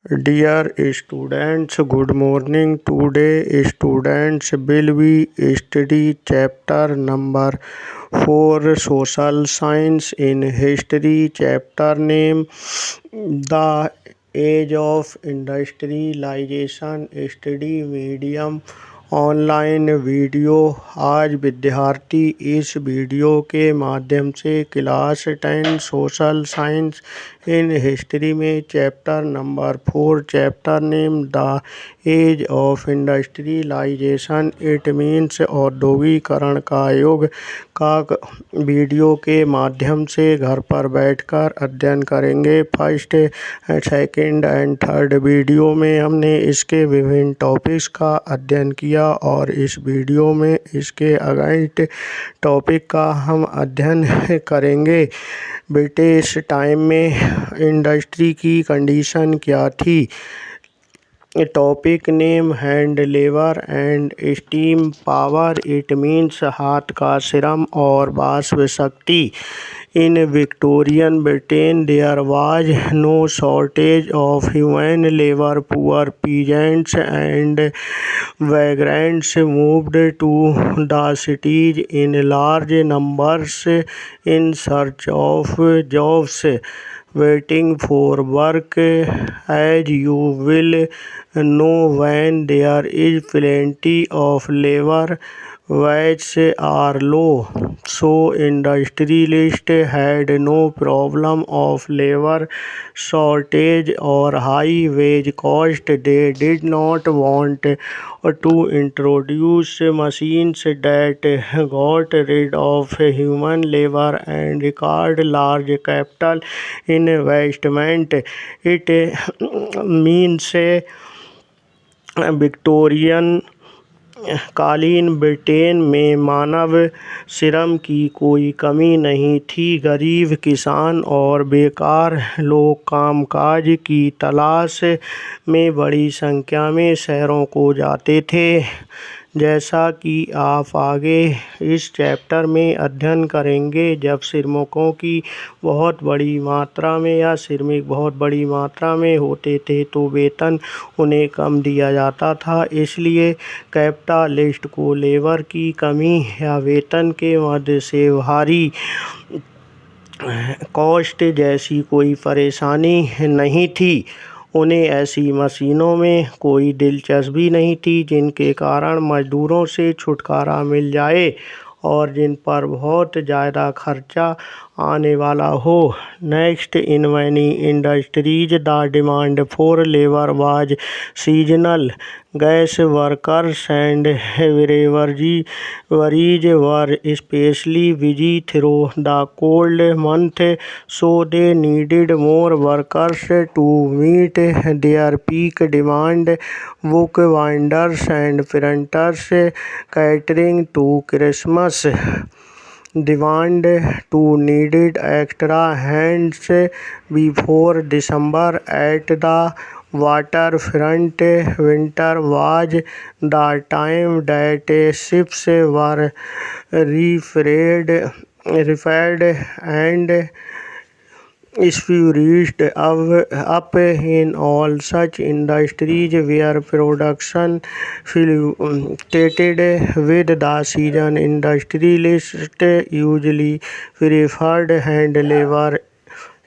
Dear students, good morning. Today students will be study chapter number 4 Social Science in History. Chapter name The Age of Industrialization. Study medium online video. आज विद्यार्थी इस video के माध्यम से class 10 social science in history में chapter number 4 chapter name the age of industrialization it means औद्योगिकरण का युग का वीडियो के माध्यम से घर पर बैठकर अध्ययन करेंगे। First, second and third video में हमने इसके विभिन्न टॉपिक्स का अध्ययन किया और इस वीडियो में इसके अगेंस्ट टॉपिक का हम अध्ययन करेंगे। ब्रिटिश टाइम में इंडस्ट्री की कंडीशन क्या थी। Topic name hand labour and steam power it means हाथ का श्रम और वाष्प शक्ति। In Victorian Britain there was no shortage of human labour poor peasants and vagrants moved to the cities in large numbers in search of jobs waiting for work. As you will know, when there is plenty of labor, wages are low, so industrialists had no problem of labor shortage or high wage cost. They did not want to introduce machines that got rid of human labor and required large capital investment. It means Victorian कालीन Britain में मानव श्रम की कोई कमी नहीं थी। गरीब किसान और बेकार लोग कामकाज की तलाश में बड़ी संख्या में शहरों को जाते थे। जैसा कि आप आगे इस चैप्टर में अध्ययन करेंगे, जब श्रमिकों की बहुत बड़ी मात्रा में या श्रमिक बहुत बड़ी मात्रा में होते थे तो वेतन उन्हें कम दिया जाता था। इसलिए कैपिटलिस्ट को लेबर की कमी या वेतन के मध्य से भारी कॉस्ट जैसी कोई परेशानी नहीं थी। उन्हें ऐसी मशीनों में कोई दिलचस्पी नहीं थी जिनके कारण मजदूरों से छुटकारा मिल जाए और जिन पर बहुत ज़्यादा खर्चा आने वाला हो। Next, in many industries the demand for labour was seasonal. Gas workers and worries were specially busy through the cold month, so they needed more workers to meet their peak demand. Bookbinders and printers catering to Christmas demand to needed extra hands before December. At the waterfront, winter was the time that ships were repaired and spruced up. In all such industries where production fluctuated with the season, industrialists usually preferred hand labor,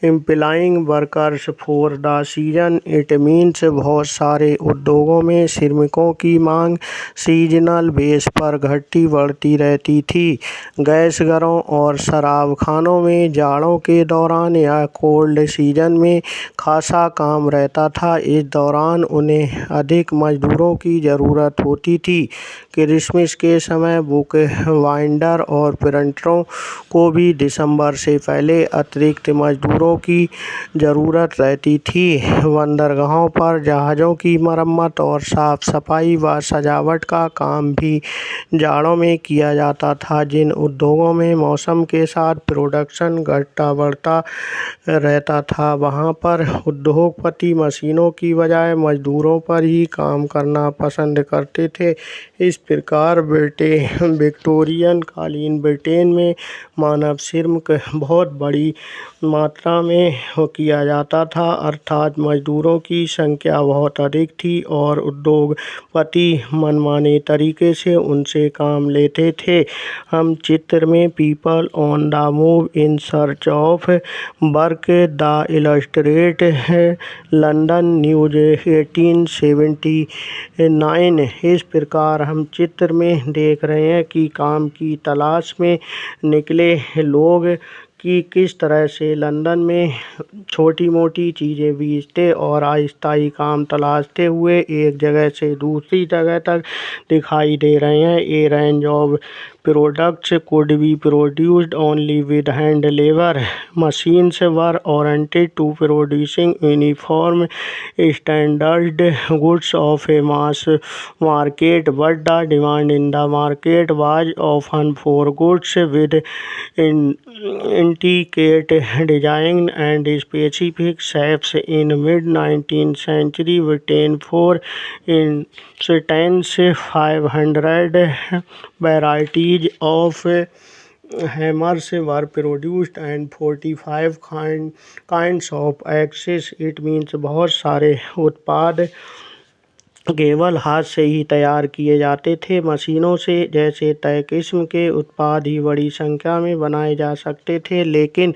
implying workers for the season. It means बहुत सारे उद्योगों में श्रमिकों की मांग seasonal base पर घटती बढ़ती रहती थी। गैस घरों और शराब खानों में जाड़ों के दौरान या कोल्ड सीजन में खासा काम रहता था। इस दौरान उन्हें अधिक मजदूरों की ज़रूरत होती थी। क्रिसमस के समय बुक बाइंडर और प्रिंटरों को भी दिसंबर से पहले अतिरिक्त मजदूरों की ज़रूरत रहती थी। बंदरगाहों पर जहाज़ों की मरम्मत और साफ सफाई व सजावट का काम भी जाड़ों में किया जाता था। जिन उद्योगों में मौसम के साथ प्रोडक्शन घटता बढ़ता रहता था, वहाँ पर उद्योगपति मशीनों की बजाय मजदूरों पर ही काम करना पसंद करते थे। इस प्रकार विक्टोरियन कालीन ब्रिटेन में मानव श्रम बहुत बड़ी मात्रा संख्या में किया जाता था, अर्थात मजदूरों की संख्या बहुत अधिक थी और उद्योगपति मनमाने तरीके से उनसे काम लेते थे। हम चित्र में people on the move in search of work the illustrate London news 1879। इस प्रकार हम चित्र में देख रहे हैं कि काम की तलाश में निकले लोग कि किस तरह से लंदन में छोटी मोटी चीज़ें बेचते और अस्थायी काम तलाशते हुए एक जगह से दूसरी जगह तक दिखाई दे रहे हैं। ए range of products could be produced only with hand labor. Machines were oriented to producing uniform standard goods of a mass market, but the demand in the market was often for goods with intricate design and specific shapes. In mid-19th century Britain, for instance, 500 varieties of hammers were produced and 45 kinds of axes. It means बहुत सारे उत्पाद केवल हाथ से ही तैयार किए जाते थे। मशीनों से जैसे तय किस्म के उत्पाद ही बड़ी संख्या में बनाए जा सकते थे, लेकिन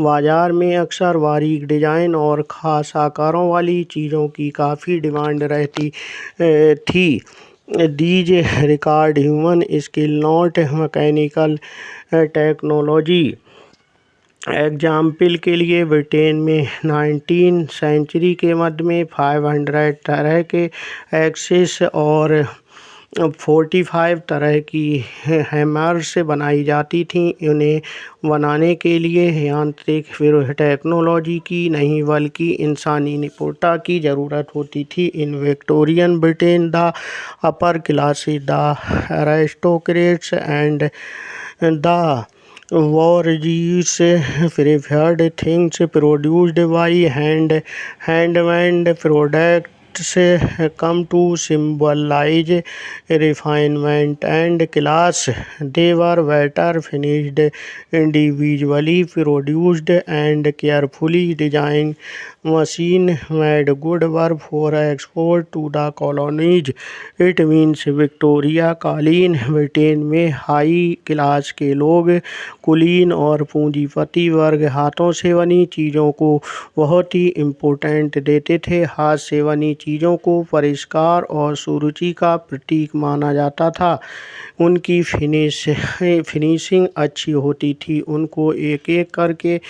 बाजार में अक्सर बारीक डिजाइन और खास आकारों वाली चीज़ों की काफ़ी डिमांड रहती थी। These required human skill, not mechanical technology. Example के लिए ब्रिटेन में 19 सेंचुरी के मध्य में 500 तरह के एक्सेस और 45 तरह की हैमर्स बनाई जाती थीं। इन्हें बनाने के लिए यांत्रिक टेक्नोलॉजी की नहीं बल्कि इंसानी निपुणता की ज़रूरत होती थी। In Victorian Britain the upper classes, the aristocrats and the bourgeois preferred things produced by hand. Handmade products come to symbolize refinement and class. They were better finished, individually produced and carefully designed. Machine-made goods were for export to the colonies. It means Victoria कालीन Britain में high class के लोग, कुलीन और पूंजीपति वर्ग हाथों से बनी चीज़ों को बहुत ही इम्पोर्टेंट देते थे। हाथ से बनी चीज़ों को परिष्कार और सुरुचि का प्रतीक माना जाता था। उनकी फिनिशिंग अच्छी होती थी, उनको एक एक करके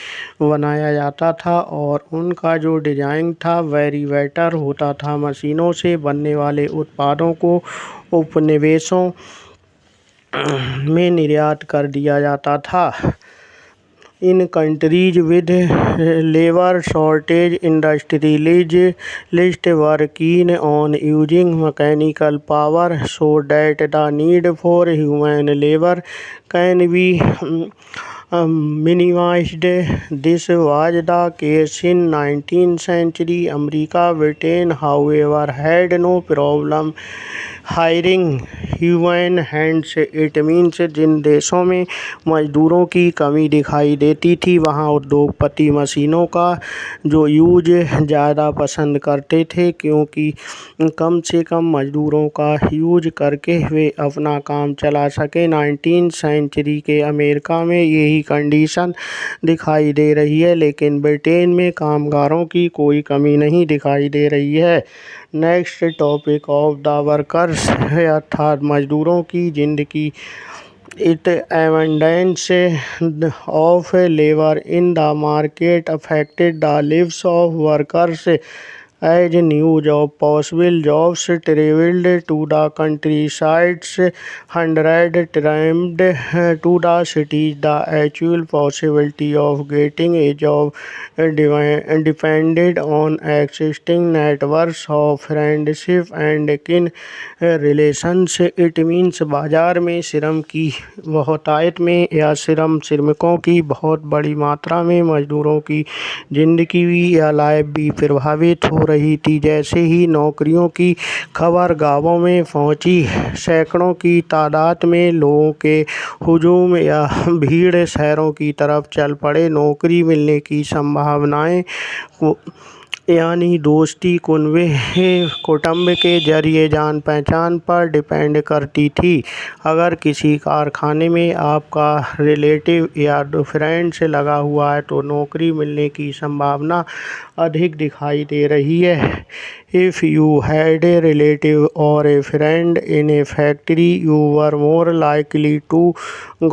बनाया जाता था और उनका जो डिज़ाइन था वेरी बेटर होता था। मशीनों से बनने वाले उत्पादों को उपनिवेशों में निर्यात कर दिया जाता था। In countries with labor shortage, industrialists were keen on using mechanical power so that the need for human labor can be minimized. This was the case in 19th century America. Britain, however, had no problem hiring human hands. It means जिन देशों में मजदूरों की कमी दिखाई देती थी, वहाँ उद्योगपति मशीनों का जो यूज ज़्यादा पसंद करते थे, क्योंकि कम से कम मजदूरों का यूज करके वे अपना काम चला सके। 19th सेंचुरी के अमेरिका में यही कंडीशन दिखाई दे रही है, लेकिन ब्रिटेन में कामगारों की कोई कमी नहीं दिखाई दे रही है। Next topic of the workers अर्थात मजदूरों की जिंदगी। It abundance of labor in the market affected the lives of workers. As new possible jobs traveled to the countrysides, hundreds turned to the cities. The actual possibility of getting a job depended on existing networks of friendship and kin relations. It means बाजार में श्रम की बहुतायत में या श्रमिकों की बहुत बड़ी मात्रा में मजदूरों की जिंदगी भी या लाइफ भी प्रभावित हो रही रही थी। जैसे ही नौकरियों की खबर गाँवों में पहुंची, सैकड़ों की तादाद में लोगों के हुजूम या भीड़ शहरों की तरफ चल पड़े। नौकरी मिलने की संभावनाएं यानी दोस्ती, कुटुंब के जरिए जान पहचान पर डिपेंड करती थी। अगर किसी कारखाने में आपका रिलेटिव या फ्रेंड्स लगा हुआ है तो नौकरी मिलने की संभावना अधिक दिखाई दे रही है। If you had a relative or a friend in a factory, you were more likely to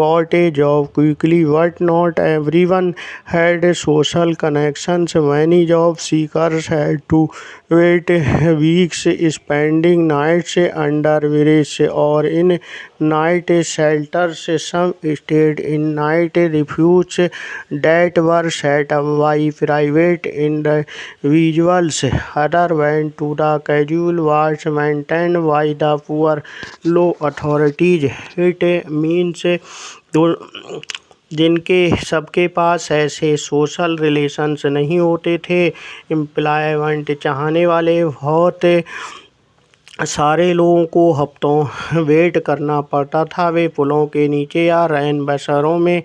got a job quickly, but not everyone had social connections. Many job seekers had to wait weeks, spending nights under bridges or in night shelters. Some stayed in night refuges that were set up by private individuals. Others went to the casual wards maintained by the poor law authorities. It means जिनके सबके पास ऐसे social relations नहीं होते थे, employment चाहने वाले बहुत सारे लोगों को हफ्तों वेट करना पड़ता था। वे पुलों के नीचे या रैन बसेरों में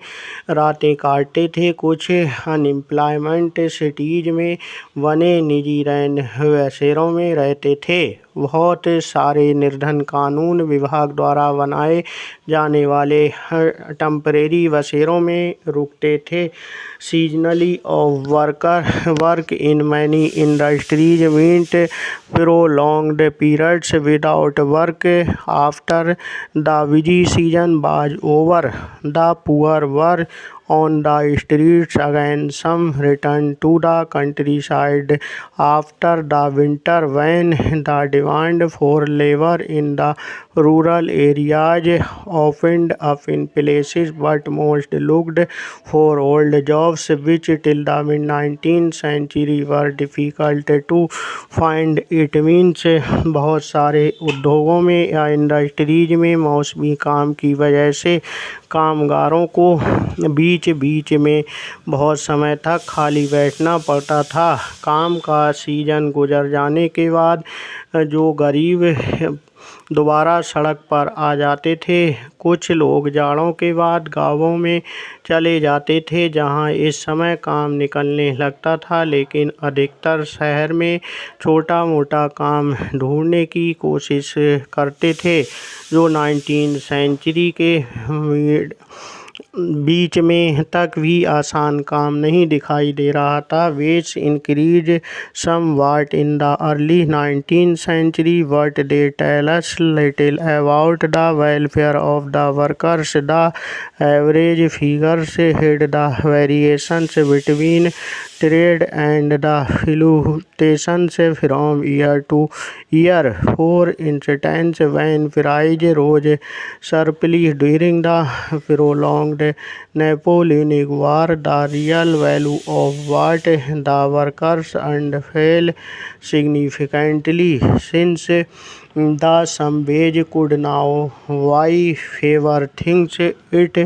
रातें काटते थे। कुछ अनएम्प्लॉयमेंट सिटीज में बने निजी रैन बसेरों में रहते थे। बहुत सारे निर्धन कानून विभाग द्वारा बनाए जाने वाले टेम्परेरी बसेरों में रुकते थे। Seasonally of work in many industries meant prolonged periods without work after the busy season was over. The poor were on the streets again. Some returned to the countryside after the winter when the demand for labor in the rural areas opened up in places, but most looked for old jobs which till the mid-19th century were difficult to find. It means बहुत सारे उद्योगों में या industries में मौसमी काम की वजह से कामगारों को बीच बीच में बहुत समय तक खाली बैठना पड़ता था। काम का सीजन गुजर जाने के बाद जो गरीब दोबारा सड़क पर आ जाते थे। कुछ लोग जाड़ों के बाद गाँवों में चले जाते थे जहां इस समय काम निकलने लगता था, लेकिन अधिकतर शहर में छोटा मोटा काम ढूंढने की कोशिश करते थे। जो 19वीं सेंचुरी के बीच में तक भी आसान काम नहीं दिखाई दे रहा था। Wage increase somewhat in the early 19th century, but they tell us little about the welfare of the workers. The average figures hid the variations between trade and the fluctuations from year to year. For instance, when price rose sharply during the prolonged Napoleonic War, the real value of what the workers earned fell significantly. Since the some wage could now buy favor things, it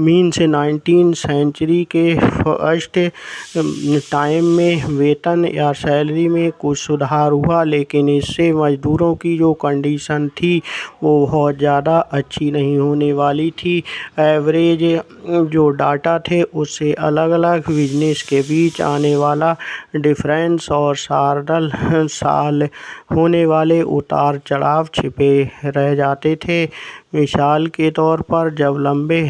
means 19th century के first time में वेतन या salary में कुछ सुधार हुआ, लेकिन इससे मजदूरों की जो कंडीशन थी वो बहुत ज़्यादा अच्छी नहीं होने वाली थी। एवरेज जो डाटा थे उससे अलग अलग बिजनेस के बीच आने वाला डिफरेंस और साल होने वाले उतार चढ़ाव छिपे रह जाते थे। मिसाल के तौर पर जब लंबे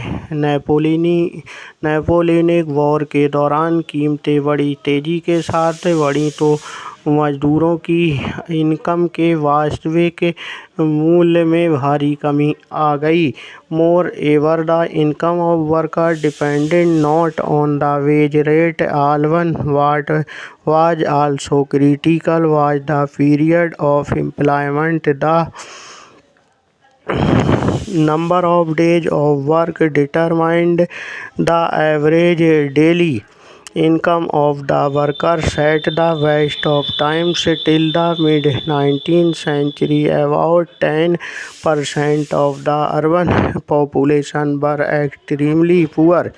नेपोलियनिक वॉर के दौरान कीमतें बड़ी तेज़ी के साथ बढ़ीं तो मजदूरों की इनकम के वास्तविक मूल्य में भारी कमी आ गई। Moreover the income of worker depended not on the wage rate alone what was also critical was the period of employment. The number of days of work determined the average daily income of the workers at the best of times. Till the mid-19th century, about 10% of the urban population were extremely poor.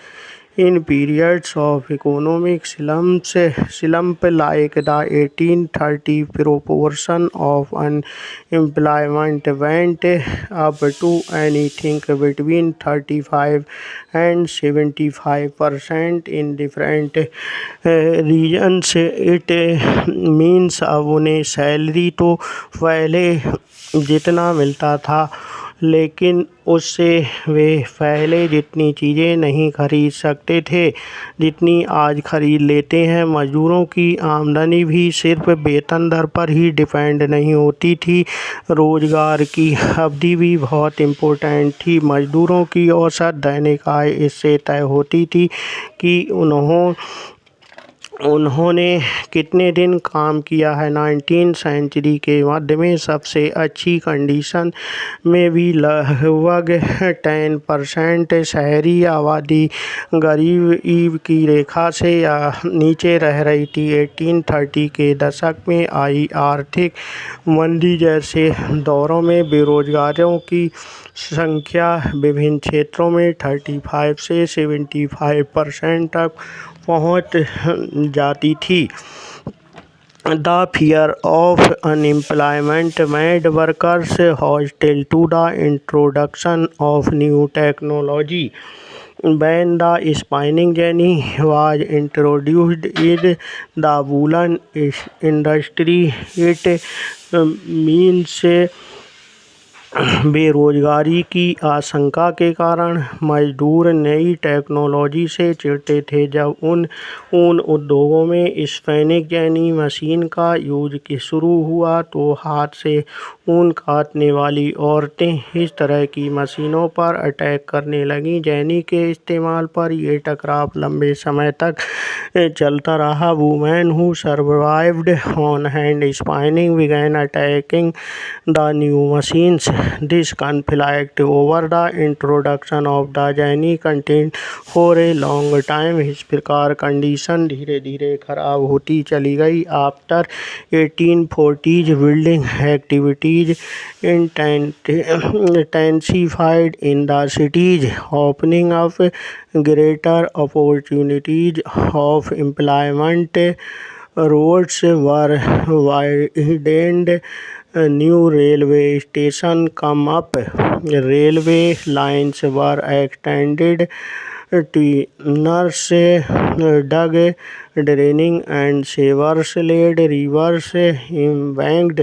In periods of economic slump like the 1830, proportion of unemployment went up to anything between 35 and 75% in different regions. It means अब उन्हें salary तो पहले जितना मिलता था, लेकिन उससे वे पहले जितनी चीज़ें नहीं खरीद सकते थे जितनी आज खरीद लेते हैं। मज़दूरों की आमदनी भी सिर्फ वेतन दर पर ही डिपेंड नहीं होती थी, रोज़गार की अवधि भी बहुत इम्पोर्टेंट थी। मज़दूरों की औसत दैनिक आय इससे तय होती थी कि उन्होंने कितने दिन काम किया है। 19वीं सेंचुरी के मध्य में सबसे अच्छी कंडीशन में भी लगभग 10% शहरी आबादी गरीबी की रेखा से नीचे रह रही थी। 1830 के दशक में आई आर्थिक मंदी जैसे दौरों में बेरोजगारों की संख्या विभिन्न क्षेत्रों में 35 से 75% तक पहुंच जाती थी। The fear of unemployment made workers hostile to the introduction of new technology. When the spinning jenny was introduced in the woolen industry, it means बेरोजगारी की आशंका के कारण मजदूर नई टेक्नोलॉजी से चिढ़ते थे। जब उन उद्योगों में स्पिनिंग जेनी मशीन का यूज शुरू हुआ तो हाथ से ऊन काटने वाली औरतें इस तरह की मशीनों पर अटैक करने लगीं। जेनी के इस्तेमाल पर यह टकराव लंबे समय तक चलता रहा। Women who survived on hand spinning began attacking the new machines. This conflict over the introduction of the jenny continued for a long time. इस प्रकार कंडीशन धीरे धीरे खराब होती चली गई। After 1840s, building activities intensified in the cities, opening up greater opportunities of employment. Roads were widened, new railway stations come up, railway lines were extended, tunnels dug, draining and sewers laid, rivers embanked.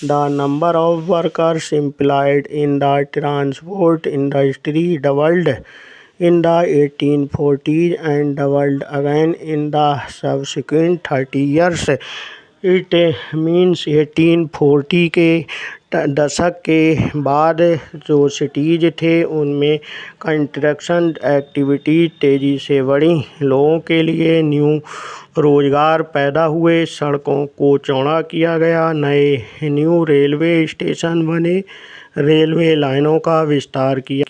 The number of workers employed in the transport industry doubled in the 1840s and doubled again in the subsequent 30 years. It means 1840 के दशक के बाद जो cities थे उनमें construction activity तेज़ी से बढ़ी, लोगों के लिए रोज़गार पैदा हुए, सड़कों को चौड़ा किया गया, नए न्यू रेलवे स्टेशन बने, रेलवे लाइनों का विस्तार किया